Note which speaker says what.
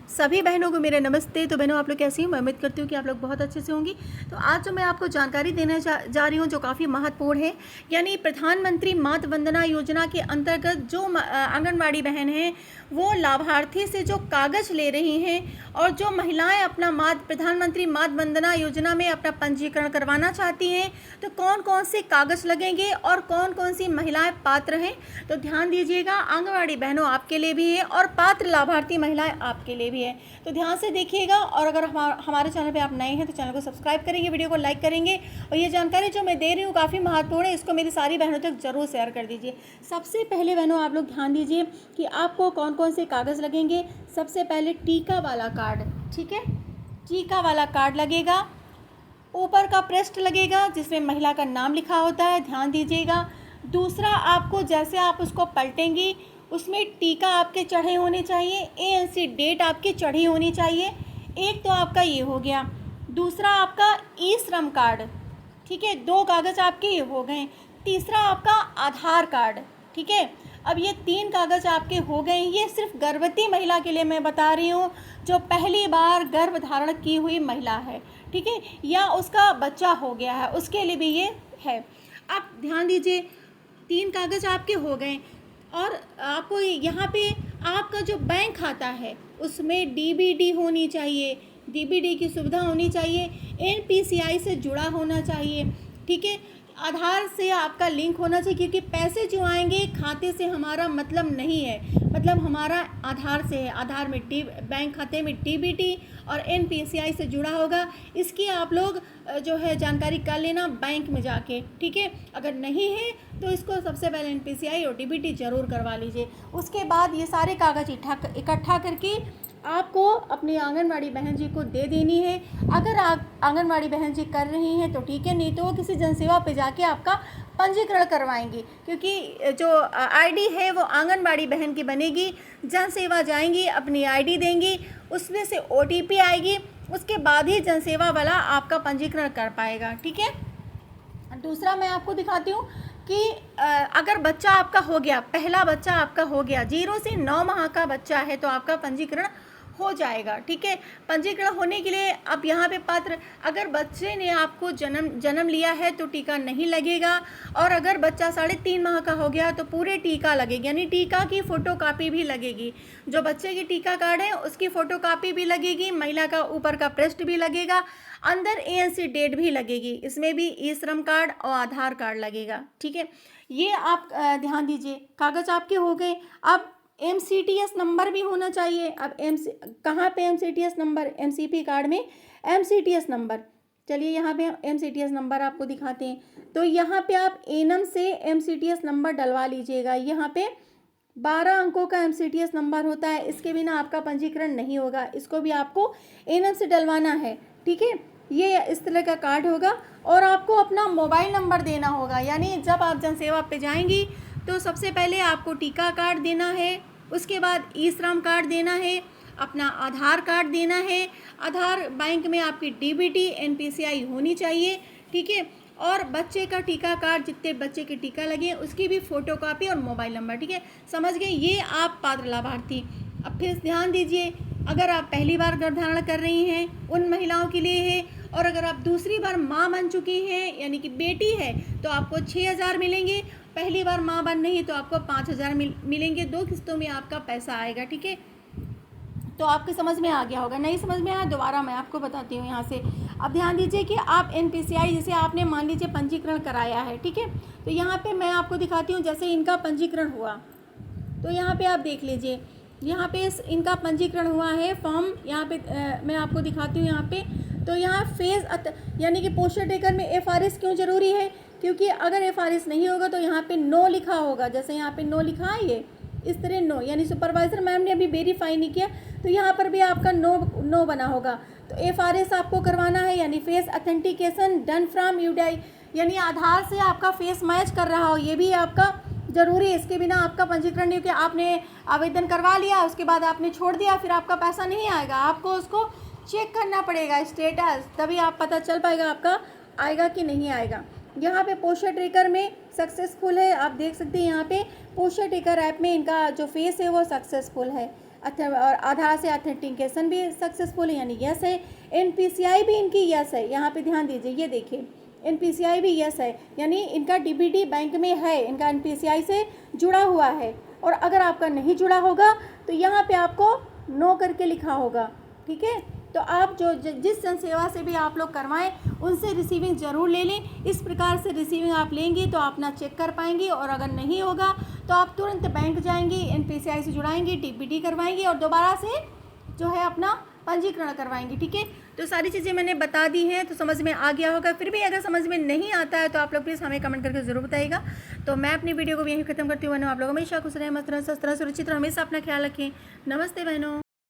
Speaker 1: सभी बहनों को मेरा नमस्ते। तो बहनों, आप लोग कैसी हैं? मैं उम्मीद करती हूँ कि आप लोग बहुत अच्छे से होंगी। तो आज जो मैं आपको जानकारी देने जा रही हूँ जो काफ़ी महत्वपूर्ण है, यानी प्रधानमंत्री मातृ वंदना योजना के अंतर्गत जो आंगनवाड़ी बहन हैं वो लाभार्थी से जो कागज़ ले रही हैं और जो महिलाएं अपना प्रधानमंत्री मातृ वंदना योजना में अपना पंजीकरण करवाना चाहती हैं, तो कौन कौन से कागज़ लगेंगे और कौन कौन सी महिलाएं पात्र हैं, तो ध्यान दीजिएगा। आंगनवाड़ी बहनों आपके लिए भी है और पात्र लाभार्थी महिलाएं आपके लिए भी है, तो ध्यान से देखिएगा। और अगर हमारे चैनल पे आप नए हैं तो चैनल को सब्सक्राइब करेंगे, वीडियो को लाइक करेंगे और ये जानकारी जो मैं दे रही हूँ काफ़ी महत्वपूर्ण है, इसको मेरी सारी बहनों तक जरूर शेयर कर दीजिए। सबसे पहले बहनों आप लोग ध्यान दीजिए कि आपको कौन कौन से कागज़ लगेंगे। सबसे पहले टीका वाला कार्ड, ठीक है, टीका वाला कार्ड लगेगा। ऊपर का पृष्ठ लगेगा जिसमें महिला का नाम लिखा होता है, ध्यान दीजिएगा। दूसरा, आपको जैसे आप उसको पलटेंगी उसमें टीका आपके चढ़े होने चाहिए, एएनसी डेट आपकी चढ़ी होनी चाहिए। एक तो आपका ये हो गया। दूसरा आपका ई श्रम कार्ड, ठीक है, दो कागज़ आपके ये हो गए। तीसरा आपका आधार कार्ड, ठीक है। अब ये 3 कागज़ आपके हो गए। ये सिर्फ गर्भवती महिला के लिए मैं बता रही हूँ, जो पहली बार गर्भ धारण की हुई महिला है, ठीक है, या उसका बच्चा हो गया है, उसके लिए भी ये है। अब ध्यान दीजिए, 3 कागज़ आपके हो गए और आपको यहाँ पे आपका जो बैंक खाता है उसमें डीबीडी होनी चाहिए, डीबीडी की सुविधा होनी चाहिए, एनपीसीआई से जुड़ा होना चाहिए, ठीक है, आधार से आपका लिंक होना चाहिए, क्योंकि पैसे जो आएंगे खाते से हमारा मतलब नहीं है, मतलब हमारा आधार से है। आधार में बैंक खाते में डीबीटी और एनपीसीआई से जुड़ा होगा। इसकी आप लोग जो है जानकारी कर लेना बैंक में जाके, ठीक है। अगर नहीं है तो इसको सबसे पहले एनपीसीआई और डीबीटी ज़रूर करवा लीजिए। उसके बाद ये सारे कागज़ इकट्ठा करके आपको अपनी आंगनवाड़ी बहन जी को दे देनी है। अगर आप आंगनवाड़ी बहन जी कर रही हैं तो ठीक है, नहीं तो वो किसी जनसेवा पे जाके आपका पंजीकरण करवाएंगी, क्योंकि जो आईडी है वो आंगनवाड़ी बहन की बनेगी। जनसेवा जाएंगी, अपनी आईडी देंगी, उसमें से ओटीपी आएगी, उसके बाद ही जनसेवा वाला आपका पंजीकरण कर पाएगा, ठीक है। दूसरा मैं आपको दिखाती हूँ कि अगर बच्चा आपका हो गया, पहला बच्चा आपका हो गया, 0 से 9 माह का बच्चा है, तो आपका पंजीकरण हो जाएगा, ठीक है। पंजीकरण होने के लिए आप यहाँ पे पात्र, अगर बच्चे ने आपको जन्म लिया है तो टीका नहीं लगेगा, और अगर बच्चा 3.5 माह का हो गया तो पूरे टीका लगेगी, यानी टीका की फ़ोटोकॉपी भी लगेगी। जो बच्चे की टीका कार्ड है उसकी फ़ोटोकॉपी भी लगेगी, महिला का ऊपर का पृष्ठ भी लगेगा, अंदर एएनसी डेट भी लगेगी, इसमें भी ई श्रम कार्ड और आधार कार्ड लगेगा, ठीक है। ये आप ध्यान दीजिए, कागज़ आपके हो गए। अब एमसीटीएस नंबर भी होना चाहिए। अब कहाँ पे एमसीटीएस नंबर? एमसीपी कार्ड में एमसीटीएस नंबर। चलिए यहाँ पे एमसीटीएस नंबर आपको दिखाते हैं। तो यहाँ पे आप एनम से एमसीटीएस नंबर डलवा लीजिएगा। यहाँ पे 12 अंकों का एमसीटीएस नंबर होता है, इसके बिना आपका पंजीकरण नहीं होगा, इसको भी आपको एनम से डलवाना है, ठीक है। ये इस तरह का कार्ड होगा और आपको अपना मोबाइल नंबर देना होगा, यानी जब आप जनसेवा पे जाएंगी तो सबसे पहले आपको टीका कार्ड देना है, उसके बाद ई श्रम कार्ड देना है, अपना आधार कार्ड देना है, आधार बैंक में आपकी डीबीटी एनपीसीआई होनी चाहिए, ठीक है, और बच्चे का टीका कार्ड, जितने बच्चे के टीका लगे उसकी भी फ़ोटोकॉपी और मोबाइल नंबर, ठीक है। समझ गए? ये आप पात्र लाभार्थी। अब फिर ध्यान दीजिए, अगर आप पहली बार गर्भधारण कर रही हैं उन महिलाओं के लिए है, और अगर आप दूसरी बार माँ बन चुकी हैं यानी कि बेटी है तो आपको 6,000 मिलेंगे। पहली बार माँ बन रही तो आपको 5,000 मिलेंगे। 2 किस्तों में आपका पैसा आएगा, ठीक है। तो आपके समझ में आ गया होगा। नहीं समझ में आया दोबारा मैं आपको बताती हूँ यहाँ से। अब ध्यान दीजिए कि आप एनपीसीआई जैसे आपने मान लीजिए पंजीकरण कराया है, ठीक है, तो यहाँ पे मैं आपको दिखाती हूँ जैसे इनका पंजीकरण हुआ, तो यहाँ पे आप देख लीजिए, यहाँ पे इनका पंजीकरण हुआ है फॉर्म, यहाँ पे मैं आपको दिखाती हूँ यहाँ पे। तो यहाँ फेज यानी कि पोस्टर टेकर में एफआरएस क्यों ज़रूरी है? क्योंकि अगर एफआरएस नहीं होगा तो यहाँ पे नो लिखा होगा, जैसे यहाँ पे नो लिखा है, ये इस तरह नो, यानी सुपरवाइज़र मैम ने अभी वेरीफाई नहीं किया तो यहाँ पर भी आपका नो बना होगा। तो एफआरएस आपको करवाना है, यानी face authentication done from UDI, यानी आधार से आपका फेस मैच कर रहा हो, ये भी आपका ज़रूरी है। इसके बिना आपका पंजीकरण नहीं, क्योंकि आपने आवेदन करवा लिया उसके बाद आपने छोड़ दिया, फिर आपका पैसा नहीं आएगा, आपको उसको चेक करना पड़ेगा स्टेटस, तभी आप पता चल पाएगा आपका आएगा कि नहीं आएगा। यहाँ पे पोस्टर ट्रेकर में सक्सेसफुल है, आप देख सकते हैं यहाँ पे पोस्टर ट्रेकर ऐप में इनका जो फेस है वो सक्सेसफुल है। और आधार से ऑथेंटिकेशन भी सक्सेसफुल है यानी यस है। NPCI भी इनकी यस है, यहाँ पे ध्यान दीजिए, ये देखिए NPCI भी यस है, यानी इनका DBT बैंक में है, इनका NPCI से जुड़ा हुआ है। और अगर आपका नहीं जुड़ा होगा तो यहाँ पे आपको नो करके लिखा होगा, ठीक है। तो आप जिस जनसेवा से भी आप लोग करवाएं उनसे रिसीविंग ज़रूर ले लें। इस प्रकार से रिसीविंग आप लेंगे तो आप अपना चेक कर पाएंगे, और अगर नहीं होगा तो आप तुरंत बैंक जाएंगे, NPCI से जुड़ाएंगे, DBT करवाएंगे और दोबारा से जो है अपना पंजीकरण करवाएंगे, ठीक है। तो सारी चीज़ें मैंने बता दी हैं, तो समझ में आ गया होगा। फिर भी अगर समझ में नहीं आता है तो आप लोग प्लीज़ हमें कमेंट करके ज़रूर बताइएगा। तो मैं अपनी वीडियो को भी यहीं ख़त्म करती हूँ। आप लोग हमेशा खुश रहें, मस्त रहें, स्वस्थ रहें, सुरक्षित रहें, हमेशा अपना ख्याल रखें। नमस्ते बहनों।